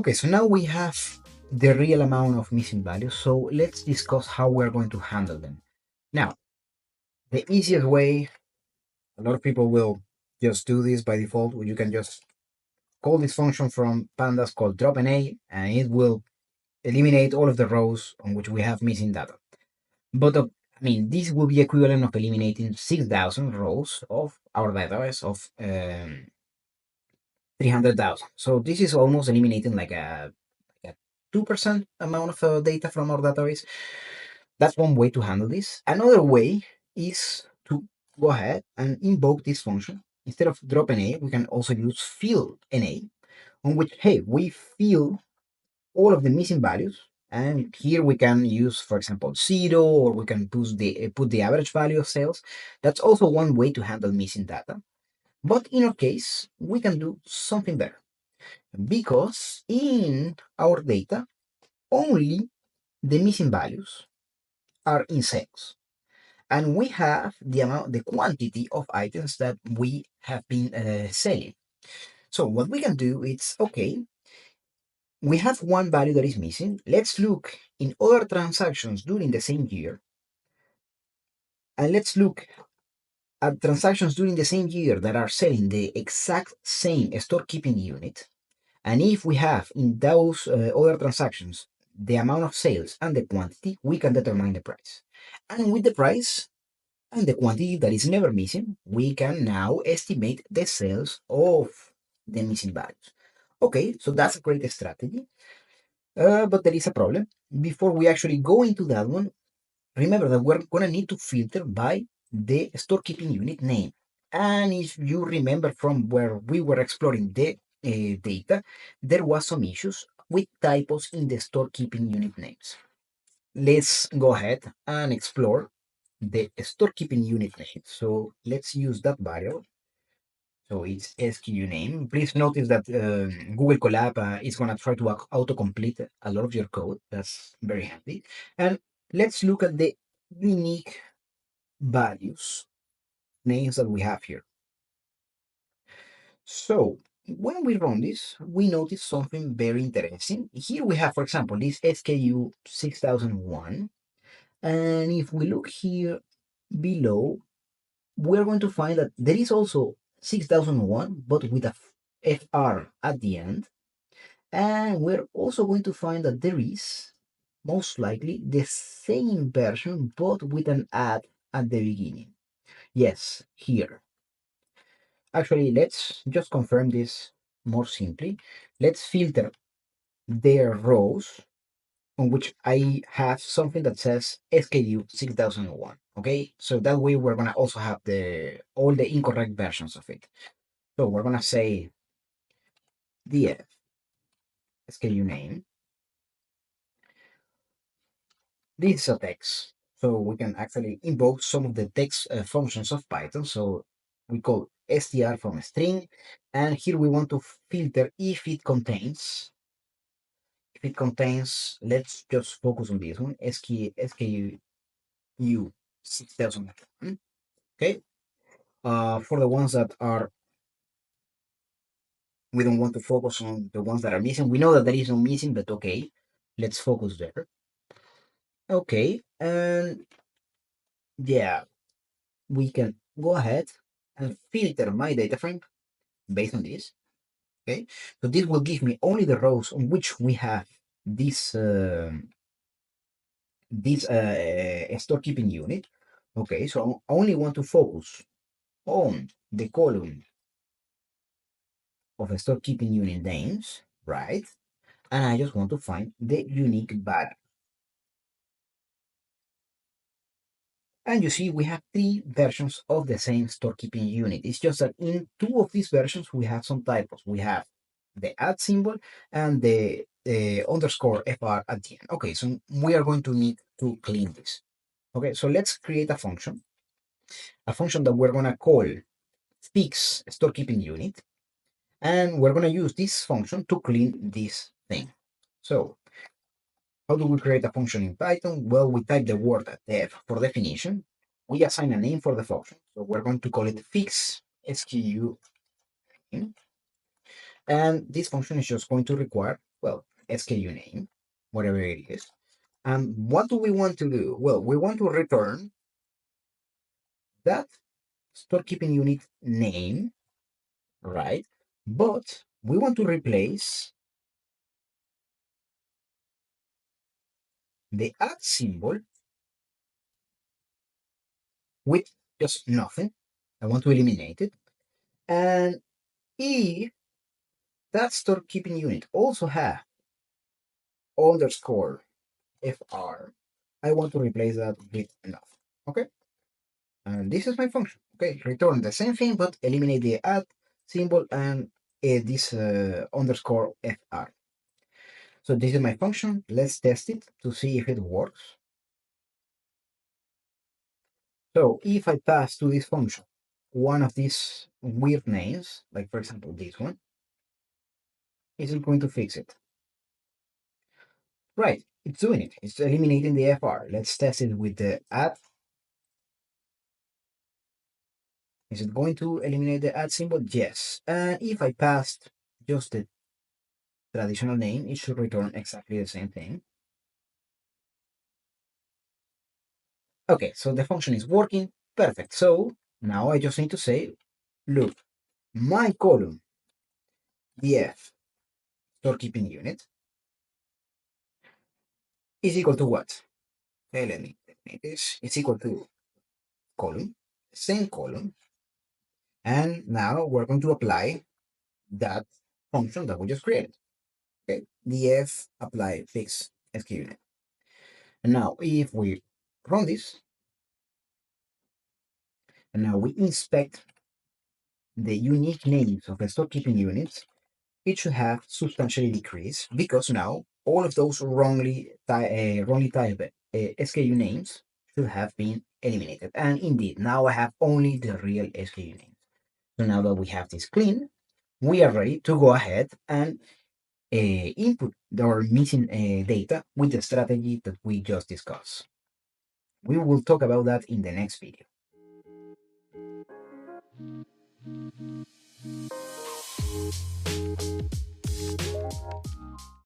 Okay, so now we have the real amount of missing values. So let's discuss how we're going to handle them. Now, the easiest way, a lot of people will just do this by default. You can just call this function from Pandas called dropNA, and it will eliminate all of the rows on which we have missing data. But I mean, this will be equivalent of eliminating 6,000 rows of our database of 300,000. So this is almost eliminating like a 2% amount of data from our database. That's one way to handle this. Another way is to go ahead and invoke this function. Instead of drop NA, we can also use fill NA, on which, hey, we fill all of the missing values. And here we can use, for example, 0, or we can put the average value of sales. That's also one way to handle missing data. But in our case, we can do something better, because in our data, only the missing values are in sales. And we have the quantity of items that we have been selling. So what we can do is, okay, we have one value that is missing. Let's look in other transactions during the same year. And let's look at transactions during the same year that are selling the exact same store keeping unit. And if we have in those other transactions the amount of sales and the quantity, we can determine the price. And with the price and the quantity that is never missing, we can now estimate the sales of the missing values. Okay, so that's a great strategy. But there is a problem. Before we actually go into that one, remember that we're going to need to filter by the store keeping unit name. And if you remember from where we were exploring the data, there was some issues with typos in the store keeping unit names. Let's go ahead and explore the store keeping unit name. So let's use that variable. So it's SKU name. Please notice that Google Colab is going to try to autocomplete a lot of your code. That's very handy. And let's look at the unique values names that we have here. So when we run this, we notice something very interesting. Here we have, for example, this SKU 6001. And if we look here below, we're going to find that there is also 6001, but with a FR at the end. And we're also going to find that there is most likely the same version, but with an add at the beginning. Yes, here. Actually, let's just confirm this more simply. Let's filter their rows on which I have something that says SKU 6001. Okay, so that way we're gonna also have all the incorrect versions of it. So we're gonna say df SKU name. This is a text, so we can actually invoke some of the text functions of Python. So we call str from a string, and here we want to filter if it contains. If it contains, let's just focus on this one, SKU 6001. Okay. For the ones that are, we don't want to focus on the ones that are missing. We know that there is no missing, but okay, let's focus there. Okay, and yeah, we can go ahead and filter my data frame based on this. Okay, so this will give me only the rows on which we have this store keeping unit. Okay, so I only want to focus on the column of a store keeping unit names, right? And I just want to find the unique value. And you see, we have three versions of the same store keeping unit. It's just that in two of these versions, we have some typos. We have the @ symbol and the underscore FR at the end. Okay, so we are going to need to clean this. Okay, so let's create a function that we're going to call fix store keeping unit. And we're going to use this function to clean this thing. So how do we create a function in Python? Well, we type the word def for definition. We assign a name for the function. So we're going to call it fix SKU. And this function is just going to require well, SKU name, whatever it is. And what do we want to do? Well, we want to return that storekeeping unit name, right? But we want to replace the add symbol with just nothing. I want to eliminate it. And if that storekeeping unit also has underscore fr, I want to replace that with nothing. Okay? And this is my function. Okay, return the same thing, but eliminate the add symbol and this underscore fr. So this is my function. Let's test it to see if it works. So if I pass to this function one of these weird names, like for example this one, is it going to fix it? Right, it's doing it. It's eliminating the fr. Let's test it with the add. Is it going to eliminate the add symbol? Yes. And if I passed just the traditional name, it should return exactly the same thing. Okay, so the function is working. Perfect. So now I just need to say, look, my column, df storekeeping unit, is equal to what? Okay, let me make this. It's equal to column, same column. And now we're going to apply that function that we just created. Okay, df apply fix SKU unit. And now if we run this, and now we inspect the unique names of the storekeeping units, it should have substantially decreased because now all of those wrongly typed SKU names should have been eliminated. And indeed, now I have only the real SKU names. So now that we have this clean, we are ready to go ahead and input our missing data with the strategy that we just discussed. We will talk about that in the next video.